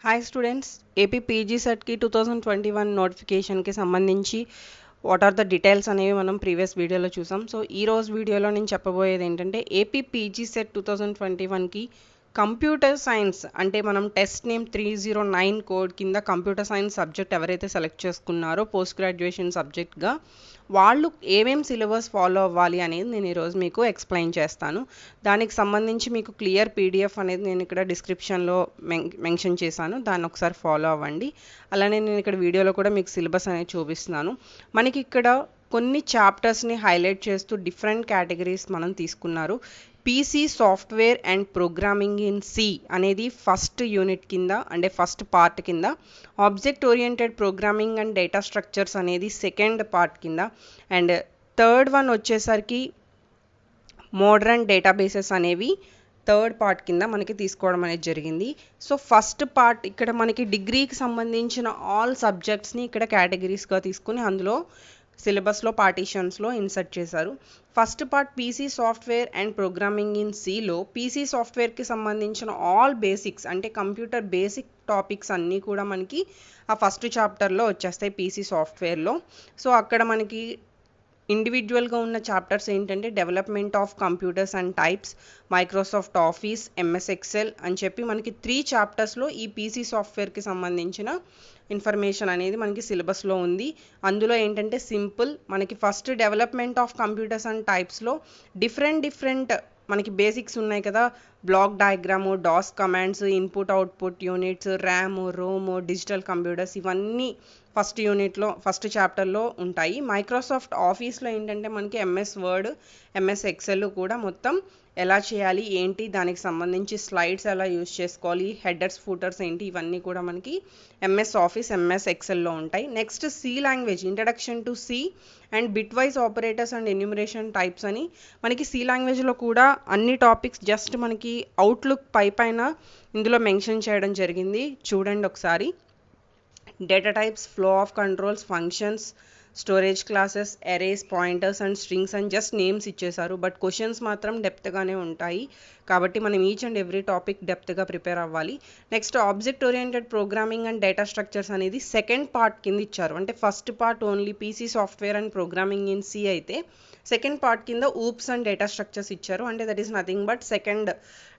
Hi students, AP PG సెట్కి 2021 నోటిఫికేషన్కి సంబంధించి వాట్ ఆర్ ద డీటెయిల్స్ అనేవి మనం ప్రీవియస్ వీడియోలో చూసాం. సో ఈ రోజు వీడియోలో నేను చెప్పబోయేది ఏంటంటే ఏపీ పీజీ సెట్ 2021కి కంప్యూటర్ సైన్స్ అంటే మనం టెస్ట్ నేమ్ 309 కోడ్ కింద కంప్యూటర్ సైన్స్ సబ్జెక్ట్ ఎవరైతే సెలెక్ట్ చేసుకున్నారో పోస్ట్ గ్రాడ్యుయేషన్ సబ్జెక్ట్గా వాళ్ళు ఏమేం సిలబస్ ఫాలో అవ్వాలి అనేది నేను ఈరోజు మీకు ఎక్స్ప్లెయిన్ చేస్తాను. దానికి సంబంధించి మీకు క్లియర్ పీడిఎఫ్ అనేది నేను ఇక్కడ డిస్క్రిప్షన్లో మెన్షన్ చేశాను, దాన్ని ఒకసారి ఫాలో అవ్వండి. అలానే నేను ఇక్కడ వీడియోలో కూడా మీకు సిలబస్ అనేది చూపిస్తున్నాను. మనకి ఇక్కడ కొన్ని చాప్టర్స్ని హైలైట్ చేస్తూ డిఫరెంట్ కేటగిరీస్ మనం తీసుకున్నారు. PC software and programming in C అనేది ఫస్ట్ యూనిట్ కింద అంటే ఫస్ట్ పార్ట్ కింద, object oriented programming and data structures అనేది సెకండ్ పార్ట్ కింద, అండ్ థర్డ్ వన్ వచ్చేసరికి మోడర్న్ డేటాబేసెస్ అనేవి థర్డ్ పార్ట్ కింద మనకి తీసుకోవడం అనేది జరిగింది. సో ఫస్ట్ పార్ట్ ఇక్కడ మనకి డిగ్రీకి సంబంధించిన ఆల్ సబ్జెక్ట్స్ని ఇక్కడ కేటగిరీస్గా తీసుకుని అందులో సిలబస్లో పార్టీషన్స్లో ఇన్సర్ట్ చేశారు. First part PC software and programming in సిలో పీసీ సాఫ్ట్వేర్కి సంబంధించిన ఆల్ బేసిక్స్ అంటే కంప్యూటర్ బేసిక్ టాపిక్స్ అన్నీ కూడా మనకి ఆ ఫస్ట్ చాప్టర్లో వచ్చేస్తాయి పీసీ సాఫ్ట్వేర్లో. సో అక్కడ మనకి ఇండివిజువల్గా ఉన్న చాప్టర్స్ ఏంటంటే development of computers and types, Microsoft office, MS Excel అని చెప్పి మనకి 3 చాప్టర్స్లో ఈ పీసీ సాఫ్ట్వేర్కి సంబంధించిన ఇన్ఫర్మేషన్ అనేది మనకి సిలబస్లో ఉంది. అందులో ఏంటంటే సింపుల్ మనకి first development of computers and టైప్స్లో డిఫరెంట్ మనకి బేసిక్స్ ఉన్నాయి కదా, block diagram, DOS commands, input output units, RAM, ROM, digital computers, ఇవన్నీ ఫస్ట్ యూనిట్లో ఫస్ట్ చాప్టర్లో ఉంటాయి. మైక్రోసాఫ్ట్ ఆఫీస్లో ఏంటంటే మనకి ఎంఎస్ వర్డ్, ఎంఎస్ ఎక్సెల్ కూడా మొత్తం ఎలా చేయాలి ఏంటి, దానికి సంబంధించి స్లైడ్స్ ఎలా యూజ్ చేసుకోవాలి, హెడర్స్ ఫూటర్స్ ఏంటి, ఇవన్నీ కూడా మనకి ఎంఎస్ ఆఫీస్, ఎంఎస్ ఎక్సెల్లో ఉంటాయి. Next C language, introduction to C and bitwise operators and enumeration types అని మనకి సి లాంగ్వేజ్లో కూడా అన్ని టాపిక్స్ జస్ట్ మనకి అవుట్లుక్ పైన ఇందులో మెన్షన్ చేయడం జరిగింది, చూడండి ఒకసారి. Data types, flow of controls, functions, storage classes, arrays, pointers and strings అని జస్ట్ నేమ్స్ ఇచ్చేశారు. బట్ క్వశ్చన్స్ మాత్రం డెప్త్గానే ఉంటాయి, కాబట్టి మనం ఈచ్ అండ్ ఎవ్రీ టాపిక్ డెప్త్గా ప్రిపేర్ అవ్వాలి. Next object oriented programming and data structures అనేది సెకండ్ పార్ట్ కింద ఇచ్చారు. అంటే first part only PC software and programming in C అయితే సెకండ్ పార్ట్ కింద ఊప్స్ అండ్ డేటా స్ట్రక్చర్స్ ఇచ్చారు. అంటే that is nothing but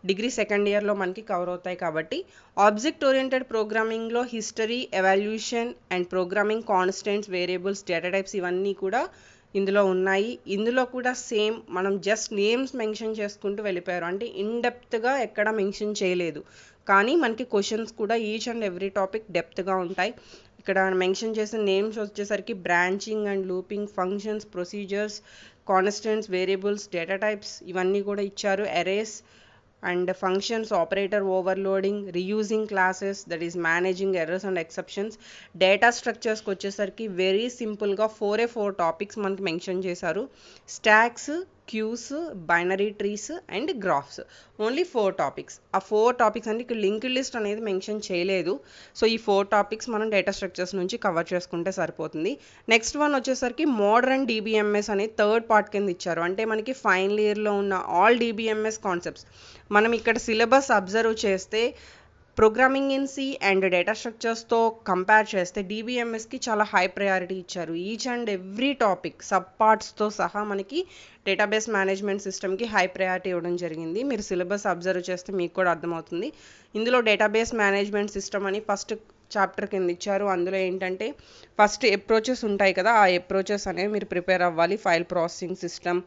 degree second ఇయర్లో మనకి కవర్ అవుతాయి. కాబట్టి ఆబ్జెక్ట్ ఓరియంటెడ్ ప్రోగ్రామింగ్లో history, evolution and programming constants, variables, data types ఇవన్నీ కూడా ఇందులో ఉన్నాయి. ఇందులో కూడా సేమ్ మనం జస్ట్ నేమ్స్ మెన్షన్ చేసుకుంటూ వెళ్ళిపోయారు, అంటే ఇన్డెప్త్గా ఎక్కడ మెన్షన్ చేయలేదు. కానీ మనకి క్వశ్చన్స్ కూడా ఈచ్ అండ్ ఎవ్రీ టాపిక్ డెప్త్గా ఉంటాయి. ఇక్కడ మెన్షన్ చేసిన నేమ్స్ వచ్చేసరికి branching and looping, functions, procedures, constants, variables, data types ఇవన్నీ కూడా ఇచ్చారు. Arrays and functions, operator overloading, reusing classes, that is managing errors and exceptions. Data స్ట్రక్చర్స్కి వచ్చేసరికి వెరీ సింపుల్గా 4 టాపిక్స్ మనకి మెన్షన్ చేశారు. Stacks, queues, binary trees and graphs, only 4 topics. ఆ 4 topics అంటే ఇక్కడ లింక్డ్ లిస్ట్ అనేది మెన్షన్ చేయలేదు. సో ఈ 4 టాపిక్స్ మనం డేటా స్ట్రక్చర్స్ నుంచి కవర్ చేసుకుంటే సరిపోతుంది. నెక్స్ట్ వన్ వచ్చేసరికి మోడర్న్ డిబిఎంఎస్ అనేది థర్డ్ పార్ట్ కింద ఇచ్చారు. అంటే మనకి ఫైనల్ ఇయర్లో ఉన్న ఆల్ డిబిఎంఎస్ కాన్సెప్ట్స్ మనం ఇక్కడ సిలబస్ అబ్జర్వ్ చేస్తే programming in C and data స్ట్రక్చర్స్తో కంపేర్ చేస్తే డిబిఎంఎస్కి చాలా హై ప్రయారిటీ ఇచ్చారు. Each and every topic sub పార్ట్స్తో సహా మనకి డేటాబేస్ మేనేజ్మెంట్ సిస్టమ్కి హై ప్రయారిటీ ఇవ్వడం జరిగింది. మీరు సిలబస్ అబ్జర్వ్ చేస్తే మీకు కూడా అర్థమవుతుంది. ఇందులో డేటాబేస్ మేనేజ్మెంట్ సిస్టమ్ అని ఫస్ట్ చాప్టర్ కింద ఇచ్చారు. అందులో ఏంటంటే ఫస్ట్ అప్రోచెస్ ఉంటాయి కదా, ఆ అప్రోచెస్ అనేవి మీరు ప్రిపేర్ అవ్వాలి. File processing system,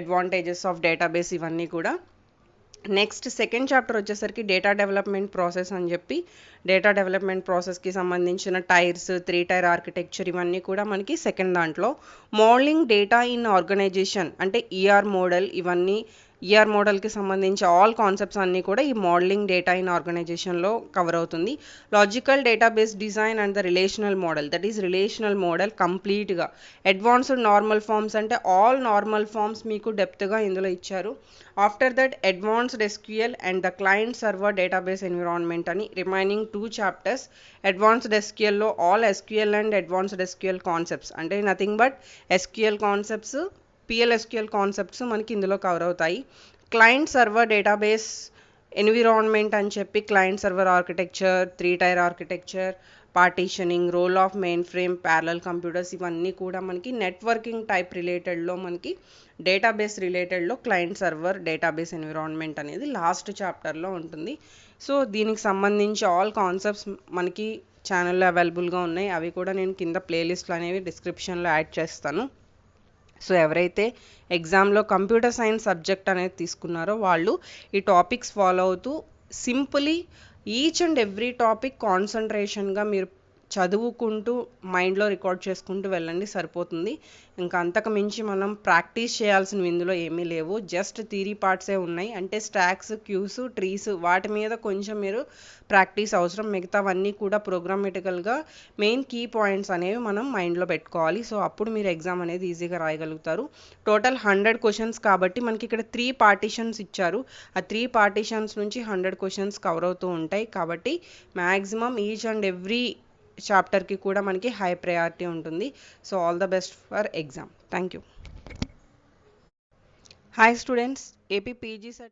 advantages of database ఇవన్నీ కూడా. నెక్స్ట్ సెకండ్ చాప్టర్ వచ్చేసరికి డేటా డెవలప్మెంట్ ప్రాసెస్ అని చెప్పి డేటా డెవలప్మెంట్ ప్రాసెస్కి సంబంధించిన టైర్స్, 3 టైర్ ఆర్కిటెక్చర్ ఇవన్నీ కూడా మనకి సెకండ్ దాంట్లో. మోడలింగ్ డేటా ఇన్ ఆర్గనైజేషన్ అంటే ఈఆర్ మోడల్, ఇవన్నీ ఈఆర్ మోడల్కి సంబంధించి ఆల్ కాన్సెప్ట్స్ అన్నీ కూడా ఈ మోడలింగ్ డేటా ఇన్ ఆర్గనైజేషన్లో కవర్ అవుతుంది. Logical database design and the relational model, that is relational model కంప్లీట్గా. అడ్వాన్స్డ్ నార్మల్ ఫార్మ్స్ అంటే ఆల్ నార్మల్ ఫార్మ్స్ మీకు డెప్త్గా ఇందులో ఇచ్చారు. After that advanced SQL and the client server database environment అని remaining 2 chapters. Advanced ఎస్క్యూఎల్లో all SQL and advanced SQL concepts అంటే nothing but SQL concepts, పిఎల్ఎస్క్యూఎల్ concepts మనకి ఇందులో కవర్ అవుతాయి. క్లయింట్ సర్వర్ డేటాబేస్ ఎన్విరాన్మెంట్ అని చెప్పి client server architecture, 3-tier architecture, partitioning, role of main frame, parallel computers, ఇవన్నీ కూడా మనకి నెట్వర్కింగ్ టైప్ రిలేటెడ్లో, మనకి డేటాబేస్ రిలేటెడ్లో క్లయింట్ సర్వర్ డేటాబేస్ ఎన్విరాన్మెంట్ అనేది లాస్ట్ చాప్టర్లో ఉంటుంది. సో దీనికి సంబంధించి ఆల్ కాన్సెప్ట్స్ మనకి ఛానల్లో అవైలబుల్గా ఉన్నాయి. అవి కూడా నేను కింద ప్లేలిస్ట్లు అనేవి డిస్క్రిప్షన్లో యాడ్ చేస్తాను. సో ఎవరైతే ఎగ్జామ్లో కంప్యూటర్ సైన్స్ సబ్జెక్ట్ అనేది తీసుకున్నారో వాళ్ళు ఈ టాపిక్స్ ఫాలో అవుతూ simply each and every topic కాన్సన్ట్రేషన్గా మీరు చదువుకుంటూ మైండ్లో రికార్డ్ చేసుకుంటూ వెళ్ళండి, సరిపోతుంది. ఇంకా అంతకు మించి మనం ప్రాక్టీస్ చేయాల్సినవి ఇందులో ఏమీ లేవు. జస్ట్ థియరీ పార్ట్సే ఉన్నాయి. అంటే స్టాక్స్, క్యూస్, ట్రీస్ వాటి మీద కొంచెం మీరు ప్రాక్టీస్ అవసరం. మిగతావన్నీ కూడా ప్రోగ్రామటికల్గా మెయిన్ కీ పాయింట్స్ అనేవి మనం మైండ్లో పెట్టుకోవాలి. సో అప్పుడు మీరు ఎగ్జామ్ అనేది ఈజీగా రాయగలుగుతారు. టోటల్ 100 క్వశ్చన్స్ కాబట్టి మనకి ఇక్కడ 3 పార్టీషన్స్ ఇచ్చారు. ఆ 3 పార్టీషన్స్ నుంచి 100 క్వశ్చన్స్ కవర్ అవుతూ ఉంటాయి. కాబట్టి మ్యాక్సిమం ఈచ్ అండ్ ఎవ్రీ చాప్టర్కి కూడా మనకి హై ప్రయారిటీ ఉంటుంది. So all the best for exam. Thank you. Hi students, AP PG set